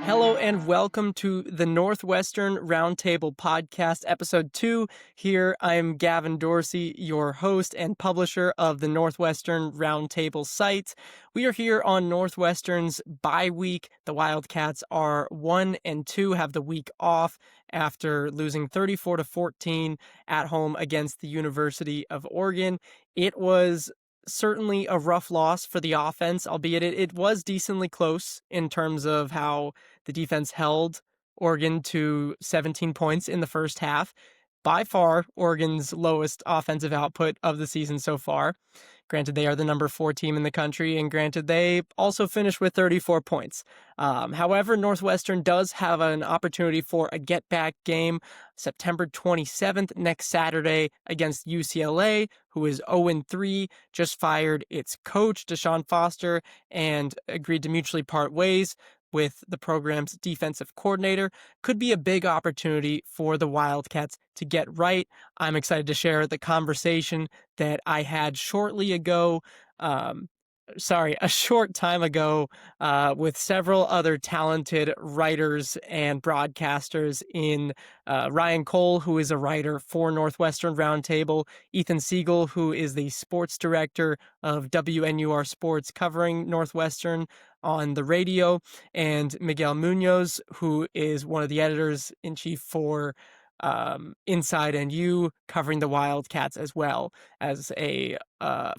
Hello and welcome to the Northwestern Roundtable podcast, episode 2. Here I am Gavin Dorsey, your host and publisher of the Northwestern Roundtable site. We are here on Northwestern's bye week. The Wildcats are 1-2, have the week off after losing 34-14 at home against the University of Oregon. It was certainly a rough loss for the offense, albeit it was decently close in terms of how the defense held Oregon to 17 points in the first half. By far, Oregon's lowest offensive output of the season so far. Granted, they are the number 4 team in the country, and granted, they also finished with 34 points. However, Northwestern does have an opportunity for a get-back game September 27th, next Saturday, against UCLA, who is 0-3, just fired its coach, Deshaun Foster, and agreed to mutually part ways with the program's defensive coordinator. Could be a big opportunity for the Wildcats to get right. I'm excited to share the conversation that I had a short time ago with several other talented writers and broadcasters in Ryan Cole, who is a writer for Northwestern Roundtable, Ethan Segall, who is the sports director of WNUR Sports covering Northwestern on the radio, and Miguel Muñoz, who is one of the editors-in-chief for Inside NU, covering the Wildcats as well as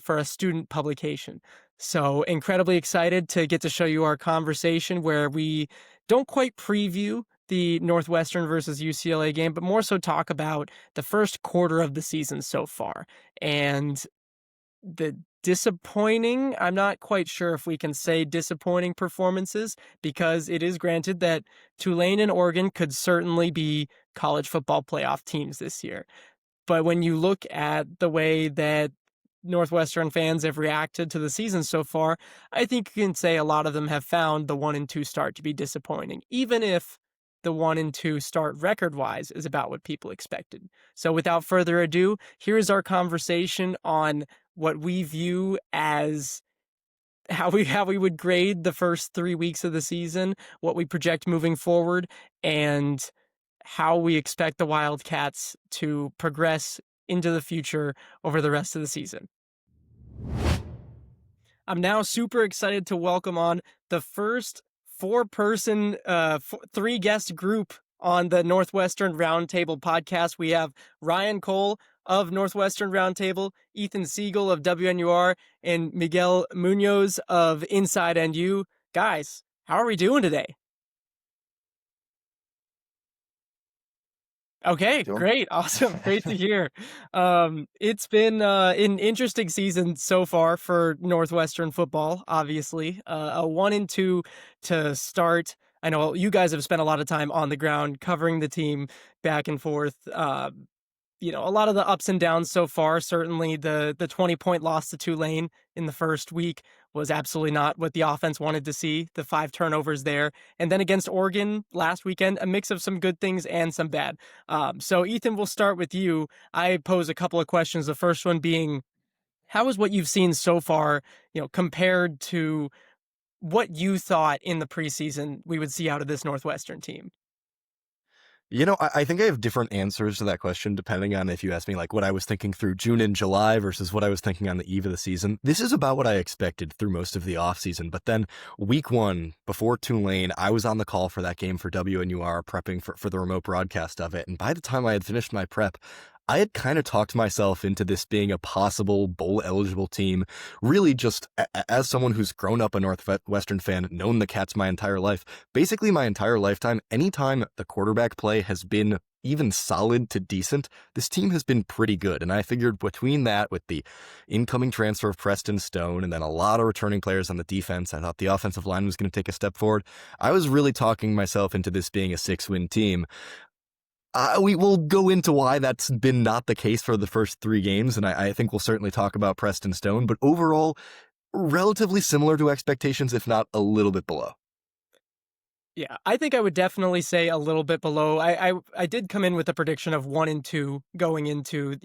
for a student publication. So incredibly excited to get to show you our conversation where we don't quite preview the Northwestern versus UCLA game, but more so talk about the first quarter of the season so far. And the disappointing, I'm not quite sure if we can say disappointing performances, because it is granted that Tulane and Oregon could certainly be college football playoff teams this year. But when you look at the way that Northwestern fans have reacted to the season so far, I think you can say a lot of them have found the 1-2 start to be disappointing, even if the 1-2 start record-wise is about what people expected. So without further ado, here is our conversation on what we view as how we would grade the first 3 weeks of the season, what we project moving forward, and how we expect the Wildcats to progress into the future over the rest of the season. I'm now super excited to welcome on the first 4-person, 3-guest group on the Northwestern Roundtable podcast. We have Ryan Cole of Northwestern Roundtable, Ethan Segall of WNUR, and Miguel Muñoz of Inside NU. Guys, how are we doing today? Okay, great. Awesome. Great to hear. It's been an interesting season so far for Northwestern football, obviously. A 1-2 to start. I know you guys have spent a lot of time on the ground covering the team back and forth. A lot of the ups and downs so far. Certainly the 20-point loss to Tulane in the first week was absolutely not what the offense wanted to see. The 5 turnovers there. And then against Oregon last weekend, a mix of some good things and some bad. So Ethan, we'll start with you. I pose a couple of questions. The first one being, how is what you've seen so far, compared to what you thought in the preseason we would see out of this Northwestern team? I think I have different answers to that question depending on if you ask me like what I was thinking through June and July versus what I was thinking on the eve of the season. This is about what I expected through most of the offseason. But then week 1, before Tulane, I was on the call for that game for WNUR, prepping for the remote broadcast of it. And by the time I had finished my prep, I had kind of talked myself into this being a possible bowl-eligible team, really just as someone who's grown up a Northwestern fan, known the Cats my entire life, basically my entire lifetime. Anytime the quarterback play has been even solid to decent, this team has been pretty good. And I figured between that, with the incoming transfer of Preston Stone and then a lot of returning players on the defense, I thought the offensive line was going to take a step forward. I was really talking myself into this being a 6-win team. We will go into why that's been not the case for the first 3 games, and I think we'll certainly talk about Preston Stone, but overall, relatively similar to expectations, if not a little bit below. Yeah, I think I would definitely say a little bit below. I did come in with a prediction of 1-2 going into,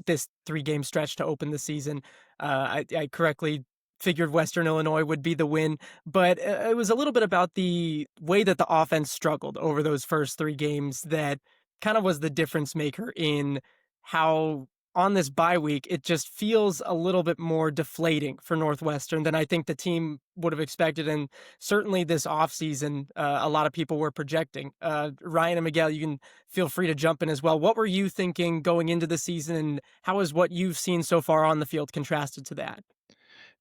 this 3-game stretch to open the season. I correctly figured Western Illinois would be the win, but it was a little bit about the way that the offense struggled over those first 3 games that kind of was the difference maker in how on this bye week, it just feels a little bit more deflating for Northwestern than I think the team would have expected. And certainly this offseason, a lot of people were projecting. Ryan and Miguel, you can feel free to jump in as well. What were you thinking going into the season, and how has what you've seen so far on the field contrasted to that?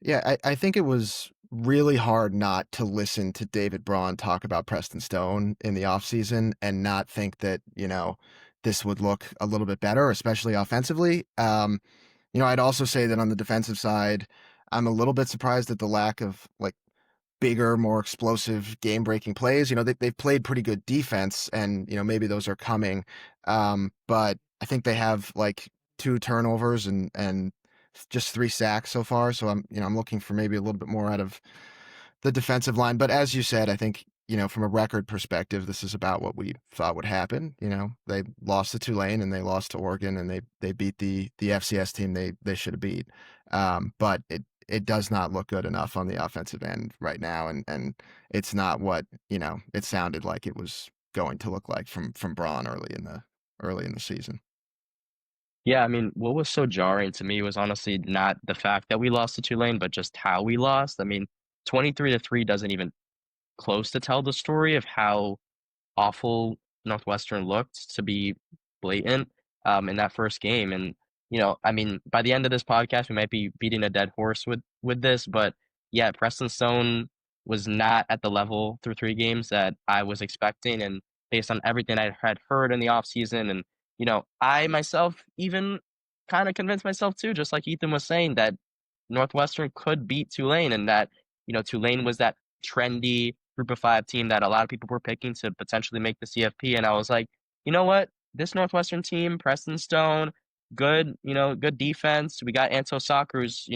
Yeah, I think it was really hard not to listen to David Braun talk about Preston Stone in the offseason and not think that, this would look a little bit better, especially offensively. I'd also say that on the defensive side, I'm a little bit surprised at the lack of like bigger, more explosive game-breaking plays. They've played pretty good defense, and maybe those are coming. But I think they have like 2 turnovers and just 3 sacks so far. So I'm looking for maybe a little bit more out of the defensive line. But as you said, I think from a record perspective, this is about what we thought would happen. They lost to Tulane and they lost to Oregon, and they beat the FCS team they should have beat. But it does not look good enough on the offensive end right now, and it's not what it sounded like it was going to look like from Braun early in the season. Yeah, I mean, what was so jarring to me was honestly not the fact that we lost to Tulane, but just how we lost. I mean, 23-3 doesn't even close to tell the story of how awful Northwestern looked, to be blatant, in that first game. And, I mean, by the end of this podcast, we might be beating a dead horse with this, but yeah, Preston Stone was not at the level through 3 games that I was expecting. And based on everything I had heard in the offseason, and, I myself even kind of convinced myself too, just like Ethan was saying, that Northwestern could beat Tulane, and that, Tulane was that trendy group of 5 team that a lot of people were picking to potentially make the CFP. And I was like, you know what? This Northwestern team, Preston Stone, good, good defense. We got Anto Soccer, who's,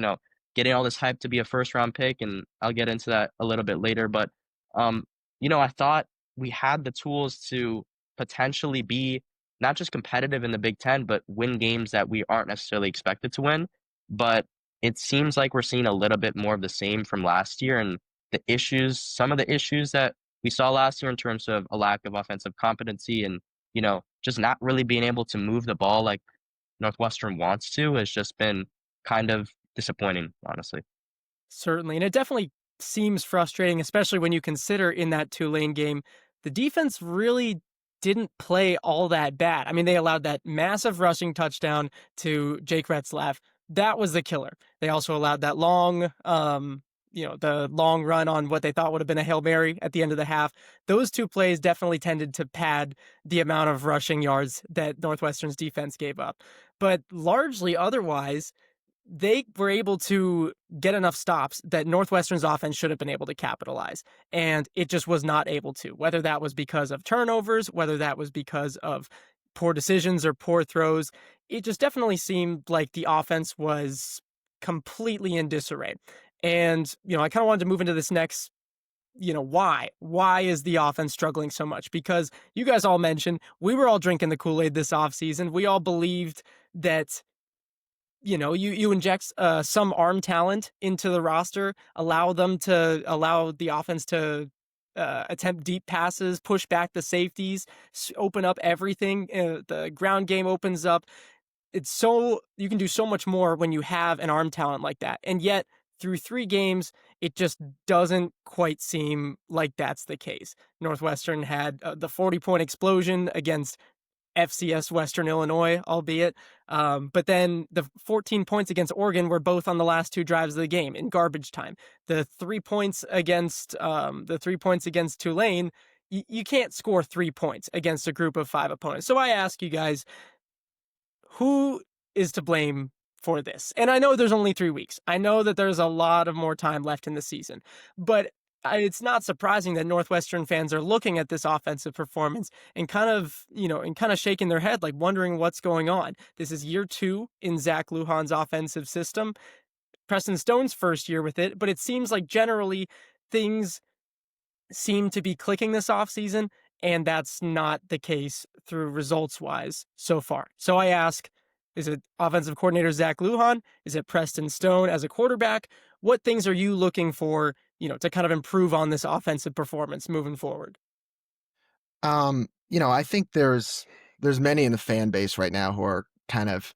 getting all this hype to be a first round pick. And I'll get into that a little bit later. But, I thought we had the tools to potentially be not just competitive in the Big Ten, but win games that we aren't necessarily expected to win. But it seems like we're seeing a little bit more of the same from last year. And some of the issues that we saw last year in terms of a lack of offensive competency and, just not really being able to move the ball like Northwestern wants to, has just been kind of disappointing, honestly. Certainly. And it definitely seems frustrating, especially when you consider in that Tulane game, the defense really didn't play all that bad. I mean, they allowed that massive rushing touchdown to Jake Retzlaff. That was the killer. They also allowed that long, the long run on what they thought would have been a Hail Mary at the end of the half. Those 2 plays definitely tended to pad the amount of rushing yards that Northwestern's defense gave up. But largely otherwise, they were able to get enough stops that Northwestern's offense should have been able to capitalize, and it just was not able to, whether that was because of turnovers, whether that was because of poor decisions or poor throws. It just definitely seemed like the offense was completely in disarray. And, I kind of wanted to move into this next, why? Why is the offense struggling so much? Because you guys all mentioned we were all drinking the Kool-Aid this offseason. We all believed that you inject some arm talent into the roster, allow the offense to attempt deep passes, push back the safeties, open up everything. The ground game opens up. You can do so much more when you have an arm talent like that. And yet through 3 games, it just doesn't quite seem like that's the case. Northwestern had the 40-point explosion against FCS Western Illinois, albeit. But then the 14 points against Oregon were both on the last 2 drives of the game in garbage time. The 3 points against Tulane, you can't score 3 points against a group of 5 opponents. So I ask you guys, who is to blame for this? And I know there's only 3 weeks. I know that there's a lot of more time left in the season, but it's not surprising that Northwestern fans are looking at this offensive performance and kind of shaking their head, like wondering what's going on. This is year 2 in Zach Lujan's offensive system. Preston Stone's first year with it, but it seems like generally things seem to be clicking this offseason, and that's not the case through results-wise so far. So I ask, Is it offensive coordinator Zach Lujan? Is it Preston Stone as a quarterback? What things are you looking for, to kind of improve on this offensive performance moving forward? I think there's many in the fan base right now who are kind of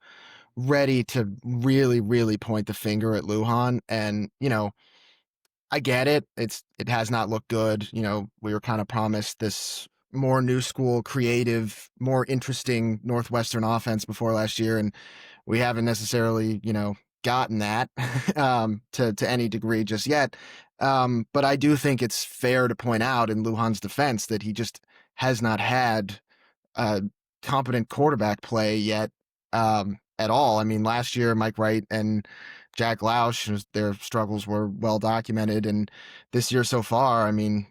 ready to really, really point the finger at Lujan. And, I get it. It has not looked good. We were kind of promised this more new school, creative, more interesting Northwestern offense before last year, and we haven't necessarily, gotten that to any degree just yet. But I do think it's fair to point out in Lujan's defense that he just has not had competent quarterback play yet at all. I mean, last year, Mike Wright and Jack Lausch, their struggles were well documented. And this year so far, I mean,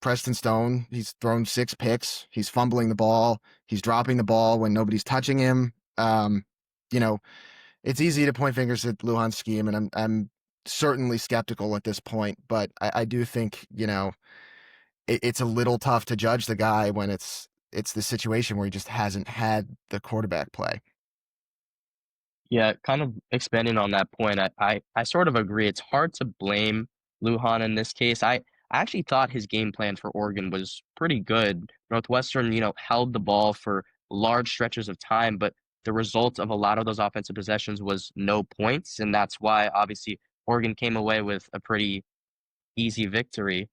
Preston Stone, he's thrown 6 picks. He's fumbling the ball. He's dropping the ball when nobody's touching him. It's easy to point fingers at Lujan's scheme, and I'm certainly skeptical at this point. But I do think, it's a little tough to judge the guy when it's the situation where he just hasn't had the quarterback play. Yeah, kind of expanding on that point, I sort of agree. It's hard to blame Lujan in this case. I actually thought his game plan for Oregon was pretty good. Northwestern, held the ball for large stretches of time, but the result of a lot of those offensive possessions was no points, and that's why obviously Oregon came away with a pretty easy victory.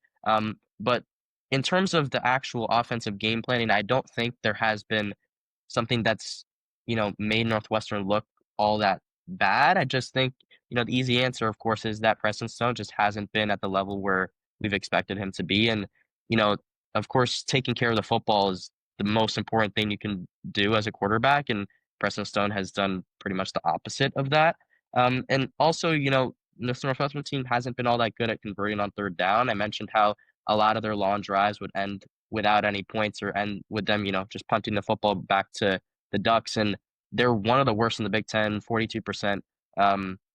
But in terms of the actual offensive game planning, I don't think there has been something that's, made Northwestern look all that bad. I just think, the easy answer, of course, is that Preston Stone just hasn't been at the level where we've expected him to be. And, of course, taking care of the football is the most important thing you can do as a quarterback. And Preston Stone has done pretty much the opposite of that. And also, this Northwestern team hasn't been all that good at converting on third down. I mentioned how a lot of their long drives would end without any points or end with them, just punting the football back to the Ducks. And they're one of the worst in the Big Ten, 42%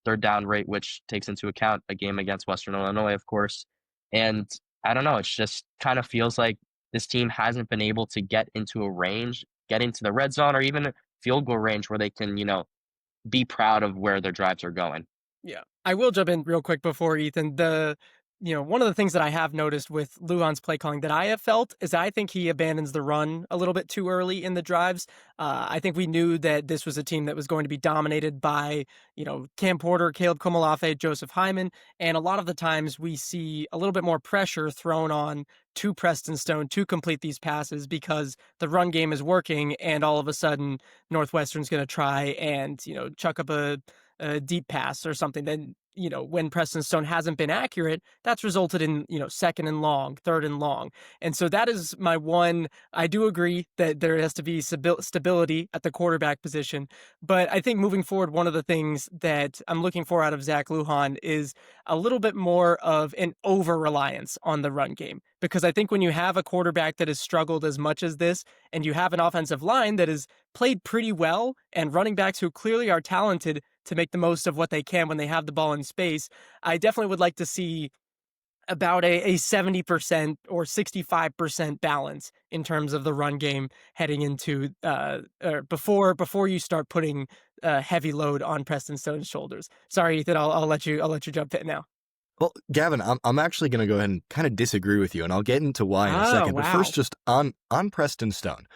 third down rate, which takes into account a game against Western Illinois, of course. And I don't know, it's just kind of feels like this team hasn't been able to get into a range, get into the red zone or even field goal range where they can, be proud of where their drives are going. Yeah. I will jump in real quick before Ethan. One of the things that I have noticed with Lujan's play calling that I have felt is I think he abandons the run a little bit too early in the drives. I think we knew that this was a team that was going to be dominated by, Cam Porter, Caleb Komolafe, Joseph Hyman. And a lot of the times we see a little bit more pressure thrown on to Preston Stone to complete these passes because the run game is working. And all of a sudden Northwestern's going to try and, chuck up a deep pass or something. Then, when Preston Stone hasn't been accurate, that's resulted in, second and long, third and long. And so that is my one. I do agree that there has to be stability at the quarterback position. But I think moving forward, one of the things that I'm looking for out of Zach Lujan is a little bit more of an over-reliance on the run game. Because I think when you have a quarterback that has struggled as much as this, and you have an offensive line that has played pretty well, and running backs who clearly are talented to make the most of what they can when they have the ball in space, I definitely would like to see about a 70% or 65% balance in terms of the run game heading into or before you start putting a heavy load on Preston Stone's shoulders. Sorry, Ethan, I'll let you jump in now. Well, Gavin, I'm actually going to go ahead and kind of disagree with you, and I'll get into why in a second. Wow. But first, just on Preston Stone.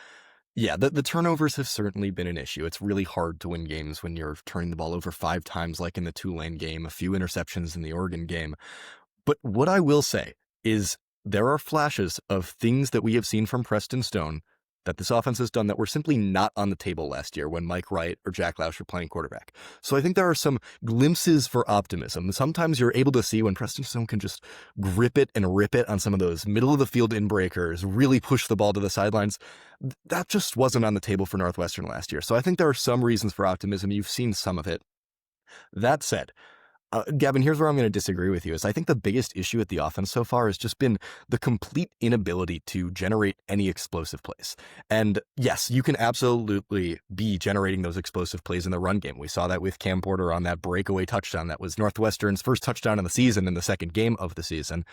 Yeah, the turnovers have certainly been an issue. It's really hard to win games when you're turning the ball over 5 times, like in the Tulane game, a few interceptions in the Oregon game. But what I will say is there are flashes of things that we have seen from Preston Stone that this offense has done that were simply not on the table last year when Mike Wright or Jack Lausch were playing quarterback. So I think there are some glimpses for optimism. Sometimes you're able to see when Preston Stone can just grip it and rip it on some of those middle of the field inbreakers, really push the ball to the sidelines. That just wasn't on the table for Northwestern last year. So I think there are some reasons for optimism. You've seen some of it. That said, Gavin, here's where I'm going to disagree with you. Is I think the biggest issue at the offense so far has just been the complete inability to generate any explosive plays. And yes, you can absolutely be generating those explosive plays in the run game. We saw that with Cam Porter on that breakaway touchdown. That was Northwestern's first touchdown of the season in the second game of the season.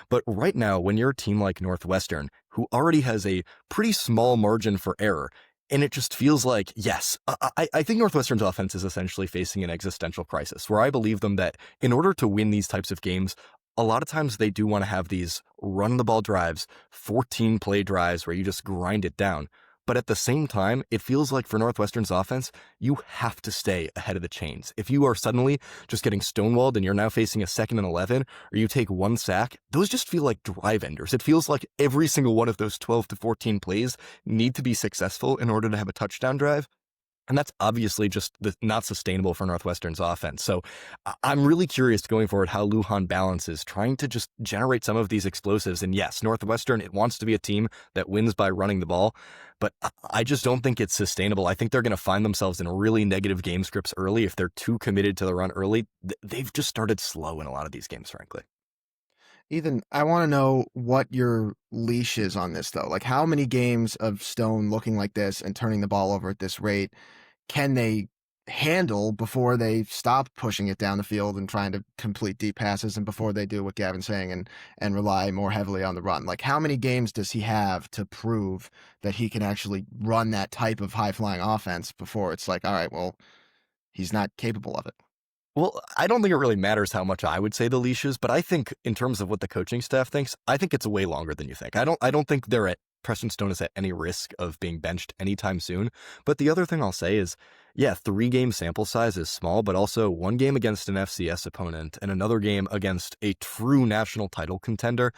But right now, when you're a team like Northwestern, who already has a pretty small margin for error, And it just feels like, yes, I think Northwestern's offense is essentially facing an existential crisis where I believe them that in order to win these types of games, a lot of times they do want to have these run the ball drives, 14 play drives where you just grind it down. But at the same time, it feels like for Northwestern's offense, you have to stay ahead of the chains. If you are suddenly just getting stonewalled and you're now facing a 2nd and 11, or you take one sack, those just feel like drive enders. It feels like every single one of those 12 to 14 plays need to be successful in order to have a touchdown drive. And that's obviously just not sustainable for Northwestern's offense. So I'm really curious going forward how Lujan balances trying to just generate some of these explosives. And yes, Northwestern, it wants to be a team that wins by running the ball, but I just don't think it's sustainable. I think they're going to find themselves in really negative game scripts early if they're too committed to the run early. They've just started slow in a lot of these games, frankly. Ethan, I want to know what your leash is on this, though. Like, how many games of Stone looking like this and turning the ball over at this rate can they handle before they stop pushing it down the field and trying to complete deep passes, and before they do what Gavin's saying and rely more heavily on the run? Like, how many games does he have to prove that he can actually run that type of high-flying offense before it's like, all right, well, he's not capable of it? Well, I don't think it really matters how much I would say the leash is, but I think in terms of what the coaching staff thinks, I think it's way longer than you think. I don't think Preston Stone is at any risk of being benched anytime soon. But the other thing I'll say is, yeah, 3-game sample size is small, but also 1 game against an FCS opponent and another game against a true national title contender.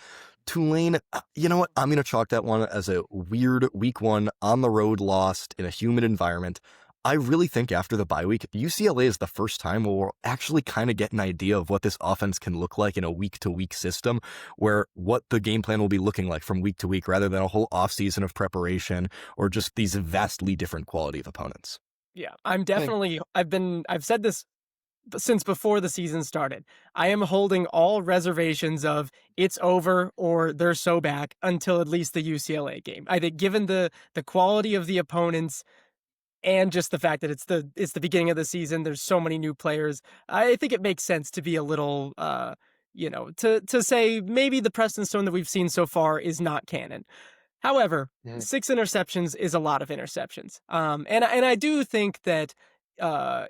Tulane, you know what? I'm going to chalk that one as a weird week 1 on the road lost in a humid environment. I really think after the bye week, UCLA is the first time where we'll actually kind of get an idea of what this offense can look like in a week-to-week system, where what the game plan will be looking like from week to week, rather than a whole offseason of preparation or just these vastly different quality of opponents. Yeah, I've said this since before the season started. I am holding all reservations of it's over or they're so back until at least the UCLA game. I think given the quality of the opponents, and just the fact that it's the beginning of the season, there's so many new players, I think it makes sense to be a little, to say maybe the Preston Stone that we've seen so far is not canon. However, 6 interceptions is a lot of interceptions. And I do think that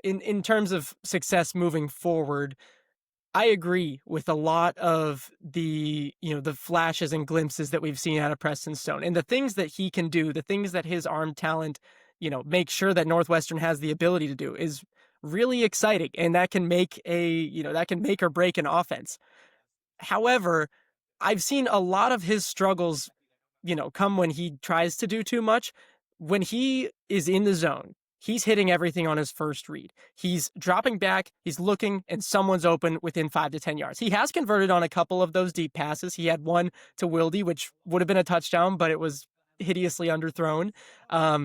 in terms of success moving forward, I agree with a lot of the flashes and glimpses that we've seen out of Preston Stone and the things that he can do, the things that his arm talent, make sure that Northwestern has the ability to do is really exciting. And that can make that can make or break an offense. However, I've seen a lot of his struggles, come when he tries to do too much. When he is in the zone, he's hitting everything on his first read. He's dropping back, he's looking, and someone's open within 5 to 10 yards. He has converted on a couple of those deep passes. He had one to Wilde, which would have been a touchdown, but it was hideously underthrown.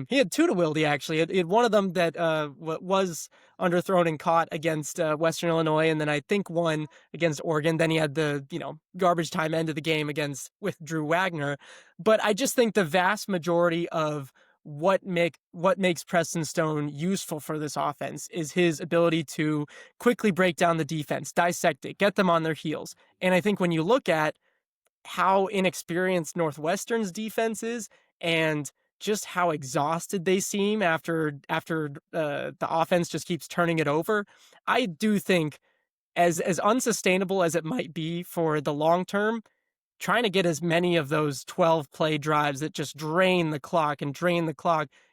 He had 2 to Wilde, actually. He had one of them that was underthrown and caught against Western Illinois, and then I think one against Oregon. Then he had the garbage time end of the game with Drew Wagner. But I just think the vast majority of what makes Preston Stone useful for this offense is his ability to quickly break down the defense, dissect it, get them on their heels. And I think when you look at how inexperienced Northwestern's defense is and just how exhausted they seem after the offense just keeps turning it over, I do think as unsustainable as it might be for the long term, trying to get as many of those 12 play drives that just drain the clock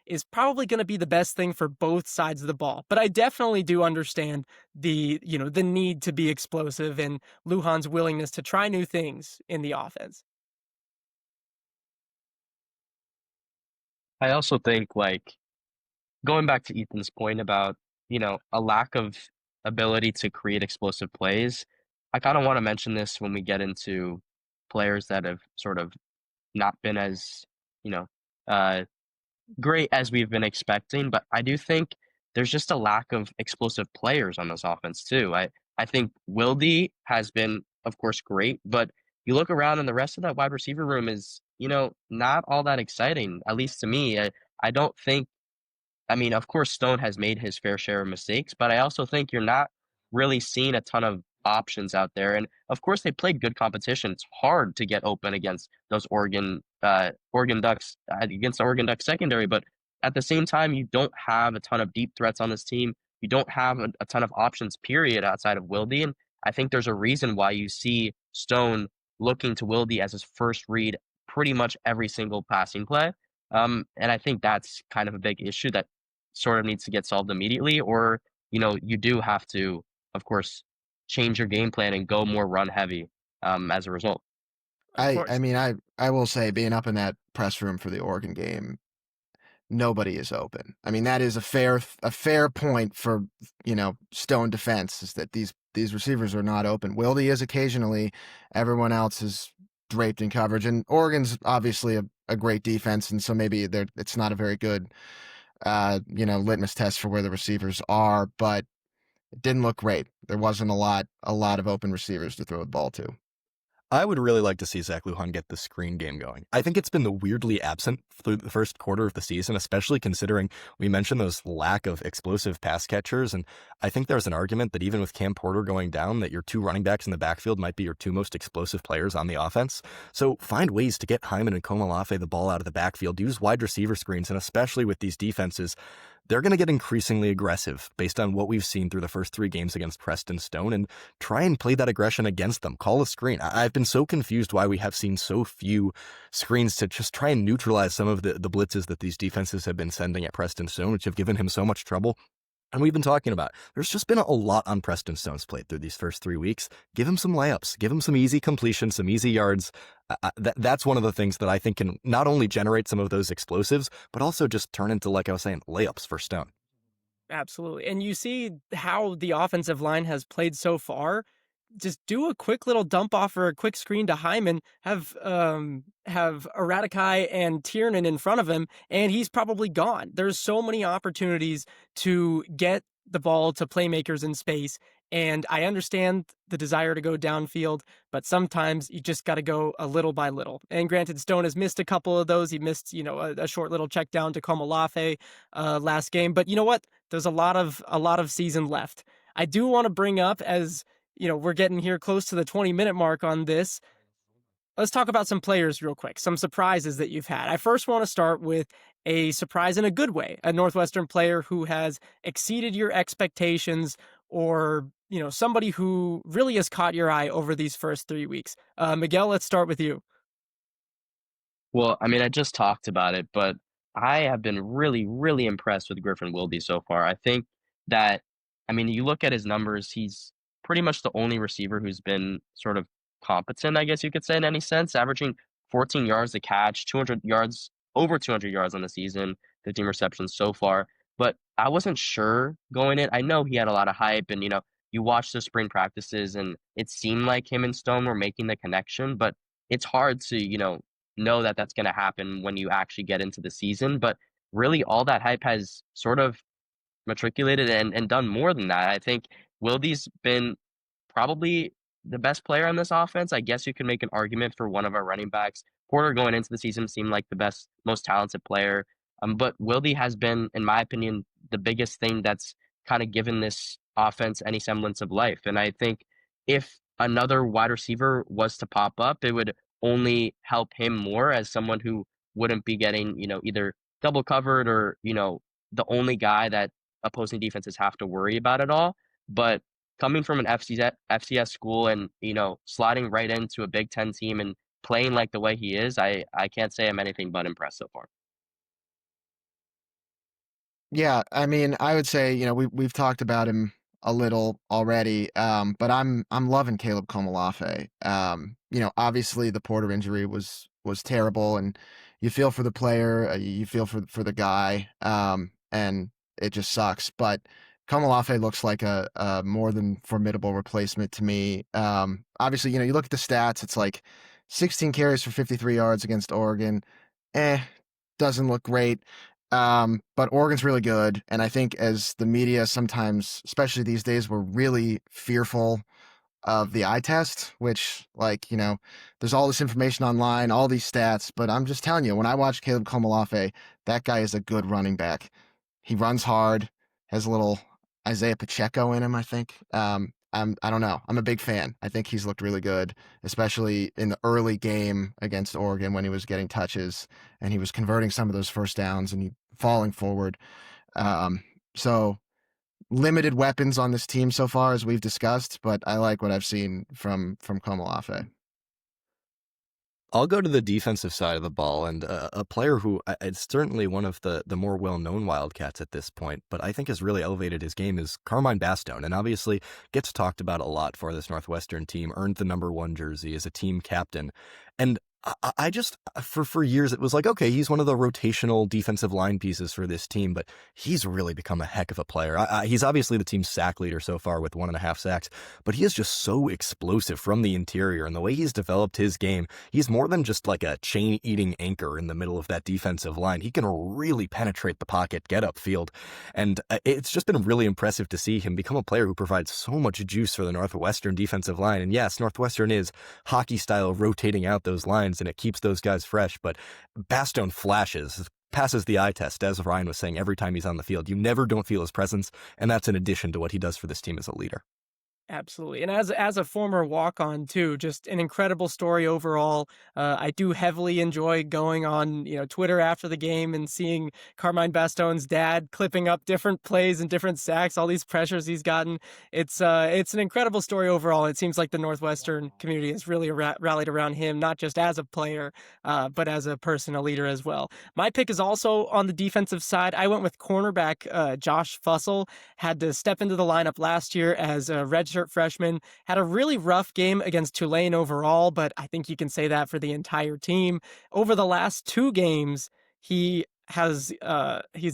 is probably going to be the best thing for both sides of the ball. But I definitely do understand the need to be explosive and Lujan's willingness to try new things in the offense. I also think, going back to Ethan's point about, a lack of ability to create explosive plays, I kind of want to mention this when we get into players that have sort of not been as, uh, great as we've been expecting, but I do think there's just a lack of explosive players on this offense too. I think Wilde has been, of course, great, but you look around and the rest of that wide receiver room is, not all that exciting, at least to me. I don't think, I mean, of course, Stone has made his fair share of mistakes, but I also think you're not really seeing a ton of options out there. And of course, they played good competition. It's hard to get open against those Oregon Ducks, against the Oregon Ducks secondary, but at the same time, you don't have a ton of deep threats on this team. You don't have a ton of options, period, outside of Wildy. And I think there's a reason why you see Stone looking to Wildy as his first read pretty much every single passing play. And I think that's kind of a big issue that sort of needs to get solved immediately, or, you do have to, of course, change your game plan and go more run heavy as a result. Of I course. mean, I will say, being up in that press room for the Oregon game, nobody is open. I mean, that is a fair point for, Stone defense, is that these receivers are not open. Wildy is occasionally. Everyone else is draped in coverage, and Oregon's obviously a great defense, and so maybe it's not a very good litmus test for where the receivers are, but it didn't look great. There wasn't a lot of open receivers to throw the ball to. I would really like to see Zach Lujan get the screen game going. I think it's been the weirdly absent through the first quarter of the season, especially considering we mentioned those lack of explosive pass catchers. And I think there's an argument that even with Cam Porter going down, that your two running backs in the backfield might be your two most explosive players on the offense. So find ways to get Hyman and Komalafe the ball out of the backfield, use wide receiver screens, and especially with these defenses, they're going to get increasingly aggressive based on what we've seen through the first 3 games against Preston Stone, and try and play that aggression against them. Call a screen. I've been so confused why we have seen so few screens to just try and neutralize some of the blitzes that these defenses have been sending at Preston Stone, which have given him so much trouble. And we've been talking about, there's just been a lot on Preston Stone's plate through these first 3 weeks. Give him some layups, give him some easy completion, some easy yards. That's one of the things that I think can not only generate some of those explosives, but also just turn into, like I was saying, layups for Stone. Absolutely. And you see how the offensive line has played so far. Just do a quick little dump off or a quick screen to Hyman, have Eradikai and Tiernan in front of him, and he's probably gone. There's so many opportunities to get the ball to playmakers in space, and I understand the desire to go downfield, but sometimes you just got to go a little by little. And granted, Stone has missed a couple of those. He missed, a short little check down to Komalafe last game, but you know what? There's a lot of season left. I do want to bring up, as we're getting here close to the 20-minute mark on this. Let's talk about some players real quick, some surprises that you've had. I first want to start with a surprise in a good way, a Northwestern player who has exceeded your expectations, or, somebody who really has caught your eye over these first 3 weeks. Miguel, let's start with you. Well, I mean, I just talked about it, but I have been really, really impressed with Griffin Wildy so far. I think that, I mean, you look at his numbers, he's pretty much the only receiver who's been sort of competent, I guess you could say, in any sense, averaging 14 yards a catch, 200 yards, over 200 yards on the season, 15 receptions so far. But I wasn't sure going in. I know he had a lot of hype, and, you watch the spring practices, and it seemed like him and Stone were making the connection, but it's hard to, know that that's going to happen when you actually get into the season. But really, all that hype has sort of matriculated and done more than that. I think Wildy's been probably the best player on this offense. I guess you can make an argument for one of our running backs. Porter going into the season seemed like the best, most talented player. But Wildy has been, in my opinion, the biggest thing that's kind of given this offense any semblance of life. And I think if another wide receiver was to pop up, it would only help him more as someone who wouldn't be getting, either double covered or, the only guy that opposing defenses have to worry about at all. But coming from an FCS school and, sliding right into a Big Ten team and playing like the way he is, I can't say I'm anything but impressed so far. Yeah, I mean, I would say, we've talked about him a little already, but I'm loving Caleb Komalafe. Obviously the Porter injury was terrible, and you feel for the player, you feel for the guy, and it just sucks. But Komalafe looks like a more than formidable replacement to me. Obviously, you look at the stats, it's like 16 carries for 53 yards against Oregon. Doesn't look great. But Oregon's really good, and I think as the media sometimes, especially these days, we're really fearful of the eye test, which, there's all this information online, all these stats, but I'm just telling you, when I watch Caleb Komalafe, that guy is a good running back. He runs hard, has a little Isaiah Pacheco in him, I think. I don't know. I'm a big fan. I think he's looked really good, especially in the early game against Oregon when he was getting touches and he was converting some of those first downs, and he falling forward. So limited weapons on this team so far, as we've discussed, but I like what I've seen from Komolafe. I'll go to the defensive side of the ball, and a player who it's certainly one of the more well-known Wildcats at this point, but I think has really elevated his game is Carmine Bastone, and obviously gets talked about a lot for this Northwestern team, earned the number 1 jersey as a team captain, and I just, for years, it was like, okay, he's one of the rotational defensive line pieces for this team, but he's really become a heck of a player. He's obviously the team's sack leader so far with 1.5 sacks, but he is just so explosive from the interior, and the way he's developed his game, he's more than just like a chain-eating anchor in the middle of that defensive line. He can really penetrate the pocket, get upfield, and it's just been really impressive to see him become a player who provides so much juice for the Northwestern defensive line. And yes, Northwestern is hockey-style rotating out those lines, and it keeps those guys fresh, but Bastone passes the eye test, as Ryan was saying, every time he's on the field. You never don't feel his presence, and that's in addition to what he does for this team as a leader. Absolutely. And as a former walk-on too, just an incredible story overall. I do heavily enjoy going on, Twitter after the game and seeing Carmine Bastone's dad clipping up different plays and different sacks, all these pressures he's gotten. It's an incredible story overall. It seems like the Northwestern community has really rallied around him, not just as a player, but as a person, a leader as well. My pick is also on the defensive side. I went with cornerback Josh Fussell. Had to step into the lineup last year as a redshirt freshman, had a really rough game against Tulane overall, but I think you can say that for the entire team. Over the last 2 games, he's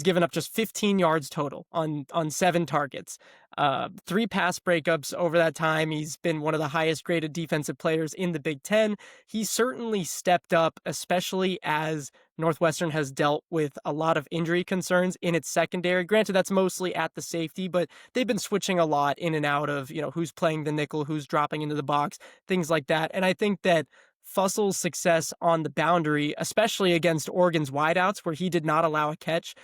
given up just 15 yards total on 7 targets. 3 pass breakups over that time. He's been one of the highest graded defensive players in the Big Ten. He certainly stepped up, especially as Northwestern has dealt with a lot of injury concerns in its secondary. Granted, that's mostly at the safety, but they've been switching a lot in and out of, who's playing the nickel, who's dropping into the box, things like that. And I think that Fussell's success on the boundary, especially against Oregon's wideouts, where he did not allow a catch,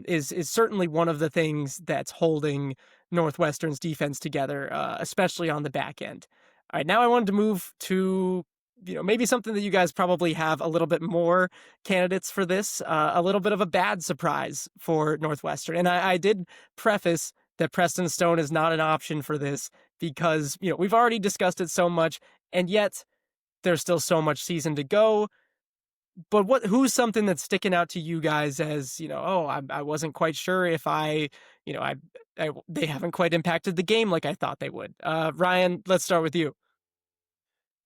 is certainly one of the things that's holding Northwestern's defense together, especially on the back end. All right, now I wanted to move to maybe something that you guys probably have a little bit more candidates for this, a little bit of a bad surprise for Northwestern. And I did preface that Preston Stone is not an option for this because, we've already discussed it so much, and yet there's still so much season to go. But who's something that's sticking out to you guys as, I wasn't quite sure if they haven't quite impacted the game like I thought they would. Ryan, let's start with you.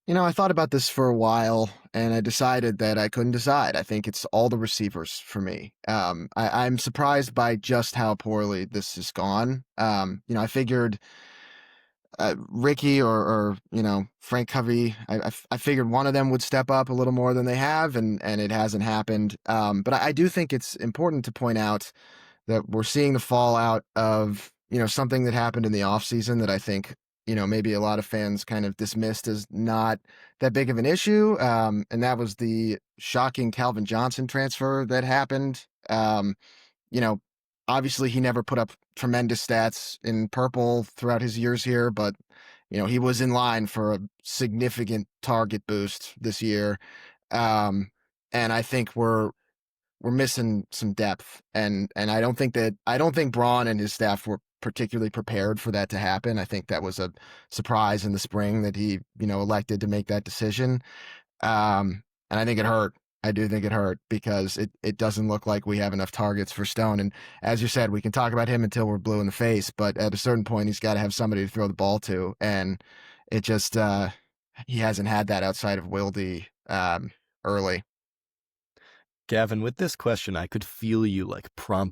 I thought about this for a while, and I decided that I couldn't decide. I think it's all the receivers for me. I'm surprised by just how poorly this has gone. I figured Ricky or Frank Covey, I figured one of them would step up a little more than they have, and it hasn't happened. But I do think it's important to point out that we're seeing the fallout of something that happened in the offseason that I think maybe a lot of fans kind of dismissed as not that big of an issue. And that was the shocking Calvin Johnson transfer that happened. Obviously he never put up tremendous stats in purple throughout his years here, but he was in line for a significant target boost this year. And I think we're missing some depth, and I don't think Braun and his staff were particularly prepared for that to happen. I think that was a surprise in the spring that he, elected to make that decision. And I think it hurt. I do think it hurt because it doesn't look like we have enough targets for Stone. And as you said, we can talk about him until we're blue in the face, but at a certain point, he's got to have somebody to throw the ball to. And it just, he hasn't had that outside of Wilde early. Gavin, with this question, I could feel you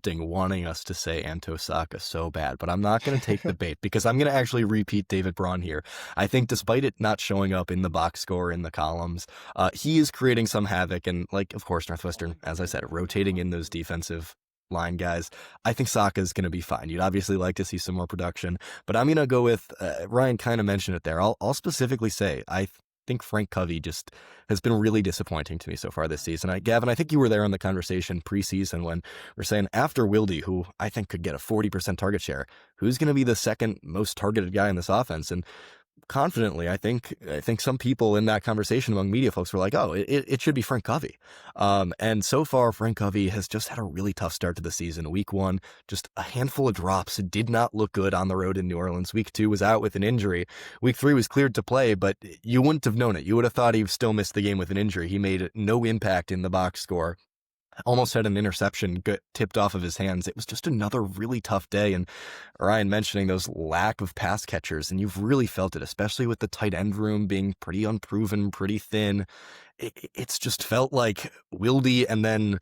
wanting us to say Anto Saka so bad, but I'm not going to take the bait because I'm going to actually repeat David Braun here. I think despite it not showing up in the box score in the columns, he is creating some havoc, and of course, Northwestern, as I said, rotating in those defensive line guys. I think Saka is going to be fine. You'd obviously like to see some more production, but I'm going to go with Ryan kind of mentioned it there. I'll specifically say I think Frank Covey just has been really disappointing to me so far this season. Gavin, I think you were there in the conversation preseason when we're saying after Wilde, who I think could get a 40% target share, who's going to be the second most targeted guy in this offense? And confidently. I think some people in that conversation among media folks were like, oh, it should be Frank Covey. And so far, Frank Covey has just had a really tough start to the season. Week 1, just a handful of drops. It did not look good on the road in New Orleans. Week 2 was out with an injury. Week 3 was cleared to play, but you wouldn't have known it. You would have thought he still missed the game with an injury. He made no impact in the box score. Almost had an interception get tipped off of his hands. It was just another really tough day. And Ryan mentioning those lack of pass catchers, and you've really felt it, especially with the tight end room being pretty unproven, pretty thin. It's just felt like Wildy, and then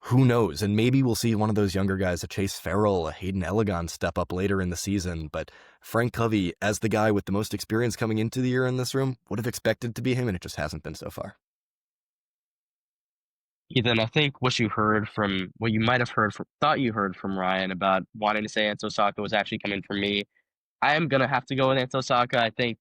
who knows? And maybe we'll see one of those younger guys, a Chase Farrell, a Hayden Elegant, step up later in the season. But Frank Covey, as the guy with the most experience coming into the year in this room, would have expected to be him, and it just hasn't been so far. Ethan, I think what you might have thought you heard from Ryan about wanting to say Anto Saka was actually coming from me. I am gonna have to go with Anto Saka. I think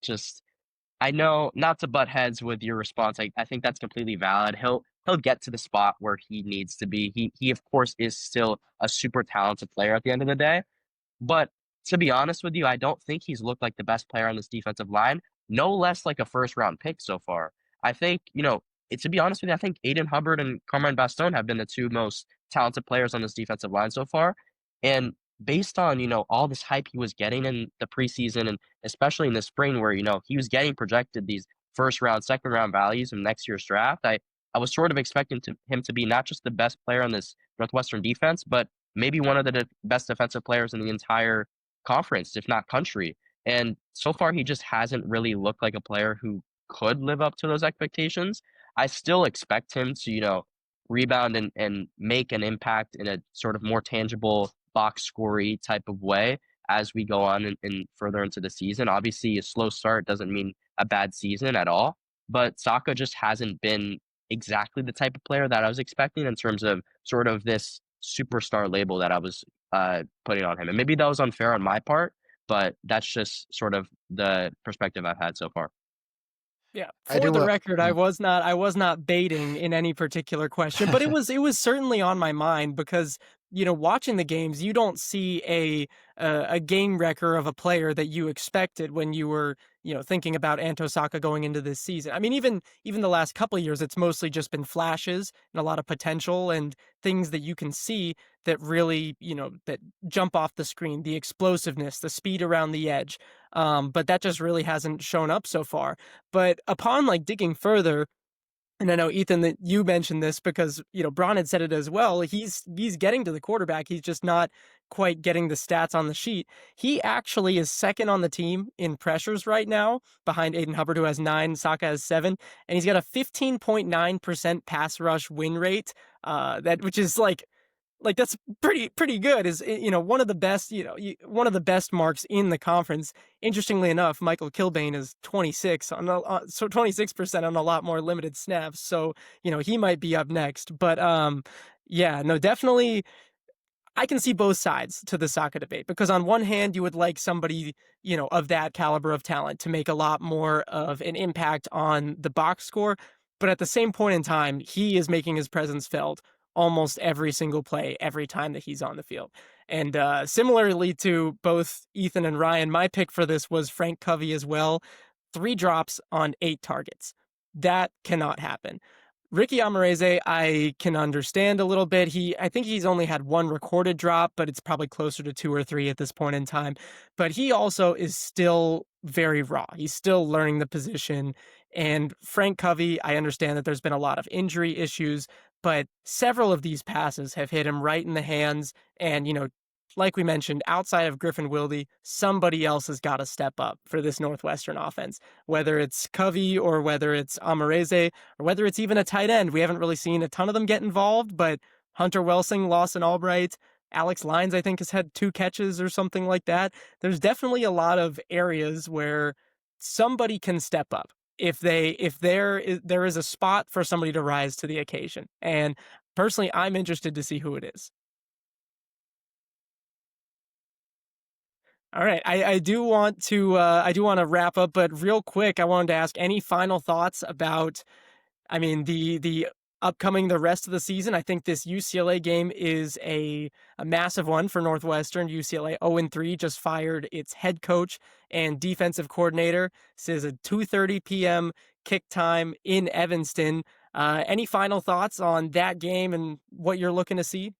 I know not to butt heads with your response. I think that's completely valid. He'll get to the spot where he needs to be. He of course is still a super talented player at the end of the day. But to be honest with you, I don't think he's looked like the best player on this defensive line, no less like a first round pick so far. I think, to be honest with you, I think Aiden Hubbard and Carmine Bastone have been the two most talented players on this defensive line so far. And based on, all this hype he was getting in the preseason and especially in the spring where, he was getting projected these first round, second round values in next year's draft, I was sort of expecting him to be not just the best player on this Northwestern defense, but maybe one of the best defensive players in the entire conference, if not country. And so far, he just hasn't really looked like a player who could live up to those expectations. I still expect him to, rebound and make an impact in a sort of more tangible box scorey type of way as we go on and further into the season. Obviously, a slow start doesn't mean a bad season at all, but Saka just hasn't been exactly the type of player that I was expecting in terms of sort of this superstar label that I was putting on him. And maybe that was unfair on my part, but that's just sort of the perspective I've had so far. Yeah, for the record, I was not baiting in any particular question, but it was certainly on my mind because watching the games, you don't see a game wrecker of a player that you expected when you were thinking about Anto Saka going into this season. I mean, even the last couple of years, it's mostly just been flashes and a lot of potential and things that you can see that really that jump off the screen, the explosiveness, the speed around the edge. But that just really hasn't shown up so far. But upon digging further, and I know, Ethan, that you mentioned this because, Braun had said it as well. He's getting to the quarterback. He's just not quite getting the stats on the sheet. He actually is second on the team in pressures right now behind Aiden Hubbard, who has 9, Saka has 7, and he's got a 15.9% pass rush win rate, which is that's pretty good. Is one of the best one of the best marks in the conference. Interestingly enough, Michael Kilbane is 26% on a lot more limited snaps. So he might be up next. But yeah, no, definitely. I can see both sides to the Saka debate because on one hand, you would like somebody, of that caliber of talent to make a lot more of an impact on the box score. But at the same point in time, he is making his presence felt almost every single play, every time that he's on the field. And similarly to both Ethan and Ryan, my pick for this was Frank Covey as well. 3 drops on 8 targets. That cannot happen. Ricky Amareze, I can understand a little bit. I think he's only had 1 recorded drop, but it's probably closer to 2 or 3 at this point in time. But he also is still very raw. He's still learning the position. And Frank Covey, I understand that there's been a lot of injury issues, but several of these passes have hit him right in the hands. And, like we mentioned, outside of Griffin Wilde, somebody else has got to step up for this Northwestern offense, whether it's Covey or whether it's Amareze or whether it's even a tight end. We haven't really seen a ton of them get involved, but Hunter Welsing, Lawson Albright, Alex Lyons, I think, has had 2 catches or something like that. There's definitely a lot of areas where somebody can step up if there is a spot for somebody to rise to the occasion. And personally, I'm interested to see who it is. All right, I do want to wrap up, but real quick, I wanted to ask any final thoughts about, I mean, the upcoming the rest of the season. I think this UCLA game is a massive one for Northwestern. UCLA 0-3 just fired its head coach and defensive coordinator. This is a 2:30 p.m. kick time in Evanston. Any final thoughts on that game and what you're looking to see?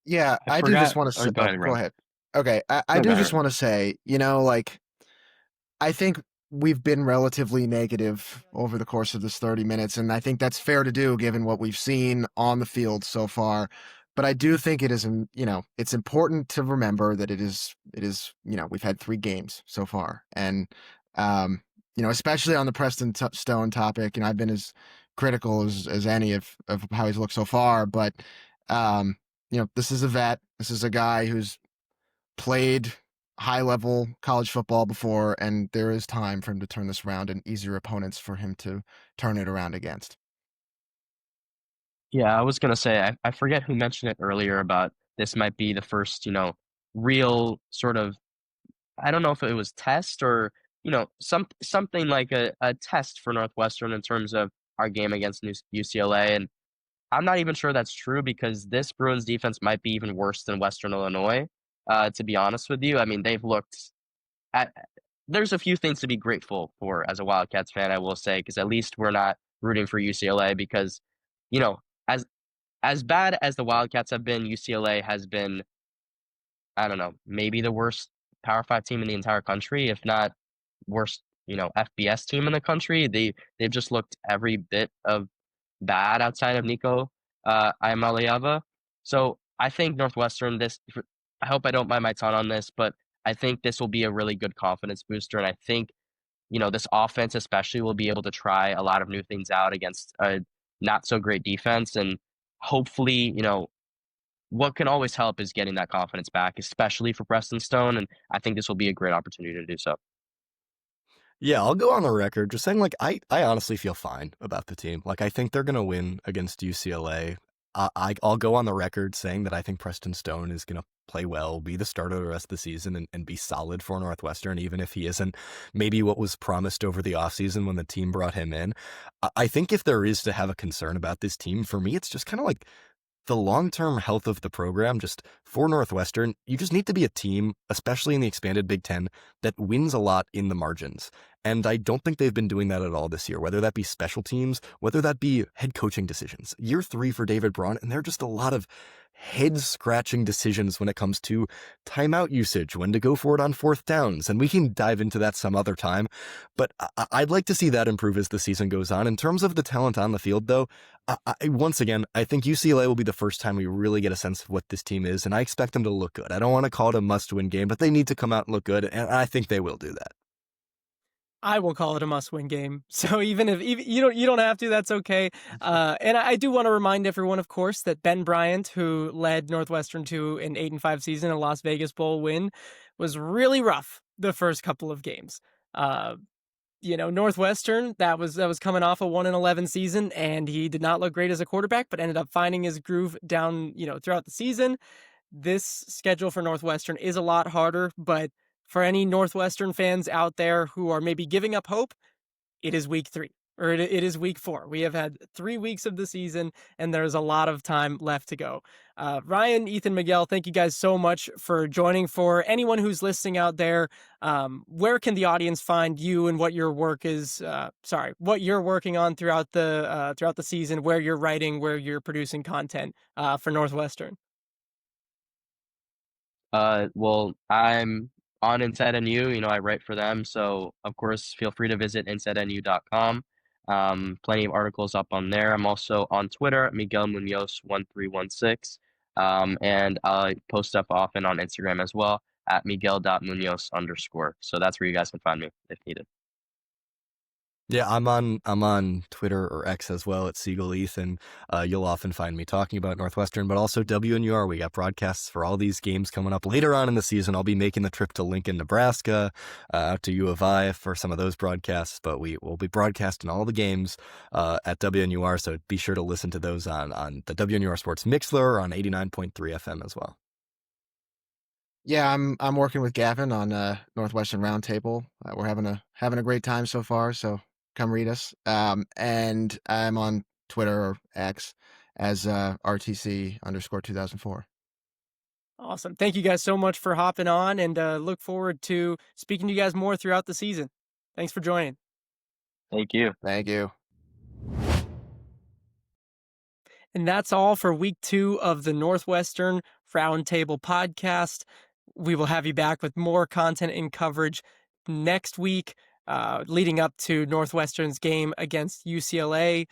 Yeah, I I do just forgot. want to Or say. go Oh, ahead, go Ron. ahead. Okay, I No, go do ahead. just want to say, like, I think we've been relatively negative over the course of this 30 minutes, and I think that's fair to do given what we've seen on the field so far. But I do think it is, it's important to remember that it is, we've had 3 games so far, and especially on the Preston Stone topic, I've been as critical as any of how he's looked so far, but this is a vet, this is a guy who's played high level college football before, and there is time for him to turn this around and easier opponents for him to turn it around against. Yeah, I was gonna say, I forget who mentioned it earlier about this might be the first, real sort of, I don't know if it was test or, something like a test for Northwestern in terms of our game against UCLA. And I'm not even sure that's true because this Bruins defense might be even worse than Western Illinois, to be honest with you. I mean, they've looked at, there's a few things to be grateful for as a Wildcats fan, I will say, because at least we're not rooting for UCLA because, you know, as as bad as the Wildcats have been, UCLA has been, I don't know, maybe the worst Power 5 team in the entire country, if not worst, FBS team in the country. They've just looked every bit of bad outside of Nico Iamaleava. So I think Northwestern, I hope I don't bite my tongue on this, but I think this will be a really good confidence booster. And I think, this offense especially will be able to try a lot of new things out against a not so great defense. And hopefully, what can always help is getting that confidence back, especially for Preston Stone. And I think this will be a great opportunity to do so. Yeah, I'll go on the record just saying, like, I honestly feel fine about the team. Like, I think they're going to win against UCLA. I'll go on the record saying that I think Preston Stone is going to play well, be the starter the rest of the season, and be solid for Northwestern, even if he isn't maybe what was promised over the offseason when the team brought him in. I think if there is to have a concern about this team, for me, it's just kind of like the long-term health of the program. Just for Northwestern, you just need to be a team, especially in the expanded Big Ten, that wins a lot in the margins. And I don't think they've been doing that at all this year, whether that be special teams, whether that be head coaching decisions. Year 3 for David Braun, and there are just a lot of head-scratching decisions when it comes to timeout usage, when to go for it on 4th downs, and we can dive into that some other time. But I'd like to see that improve as the season goes on. In terms of the talent on the field, though, once again, I think UCLA will be the first time we really get a sense of what this team is, and I expect them to look good. I don't want to call it a must-win game, but they need to come out and look good, and I think they will do that. I will call it a must-win game. So even if you don't have to, that's okay. And I do want to remind everyone, of course, that Ben Bryant, who led Northwestern to an 8-5 season, a Las Vegas Bowl win, was really rough the first couple of games. Northwestern, that was coming off a 1-11 season, and he did not look great as a quarterback, but ended up finding his groove down, throughout the season. This schedule for Northwestern is a lot harder, but for any Northwestern fans out there who are maybe giving up hope, it is week 3 or it is week 4. We have had 3 weeks of the season and there's a lot of time left to go. Ryan, Ethan, Miguel, thank you guys so much for joining. For anyone who's listening out there, where can the audience find you and what your work is? What you're working on throughout the season, where you're writing, where you're producing content for Northwestern? Well, I'm on Inside NU, I write for them. So of course, feel free to visit insidenu.com. Plenty of articles up on there. I'm also on Twitter at Miguel Muñoz 1316. And I post stuff often on Instagram as well at Miguel.Munoz_. So that's where you guys can find me if needed. Yeah, I'm on Twitter or X as well at Segall Ethan. You'll often find me talking about Northwestern, but also WNUR. We got broadcasts for all these games coming up later on in the season. I'll be making the trip to Lincoln, Nebraska, out to U of I for some of those broadcasts, but we will be broadcasting all the games at WNUR, so be sure to listen to those on the WNUR Sports Mixler on 89.3 FM as well. Yeah, I'm working with Gavin on Northwestern Roundtable. We're having a great time so far, so come read us. And I'm on Twitter or X as RTC_2004. Awesome. Thank you guys so much for hopping on, and look forward to speaking to you guys more throughout the season. Thanks for joining. Thank you. Thank you. And that's all for week 2 of the Northwestern Roundtable podcast. We will have you back with more content and coverage next week, leading up to Northwestern's game against UCLA.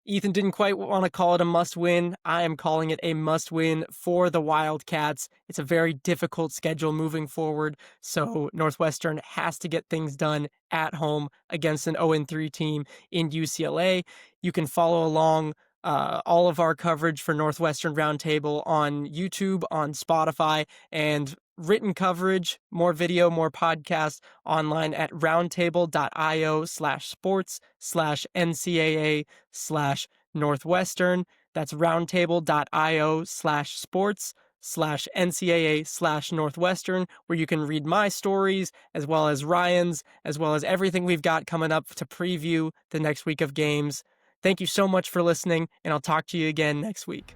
Ethan didn't quite want to call it a must-win. I am calling it a must-win for the Wildcats. It's a very difficult schedule moving forward, so Northwestern has to get things done at home against an 0-3 team in UCLA. You can follow along all of our coverage for Northwestern Roundtable on YouTube, on Spotify, and written coverage, more video, more podcasts online at roundtable.io/sports/NCAA/Northwestern. That's roundtable.io/sports/NCAA/Northwestern, where you can read my stories as well as Ryan's, as well as everything we've got coming up to preview the next week of games. Thank you so much for listening, and I'll talk to you again next week.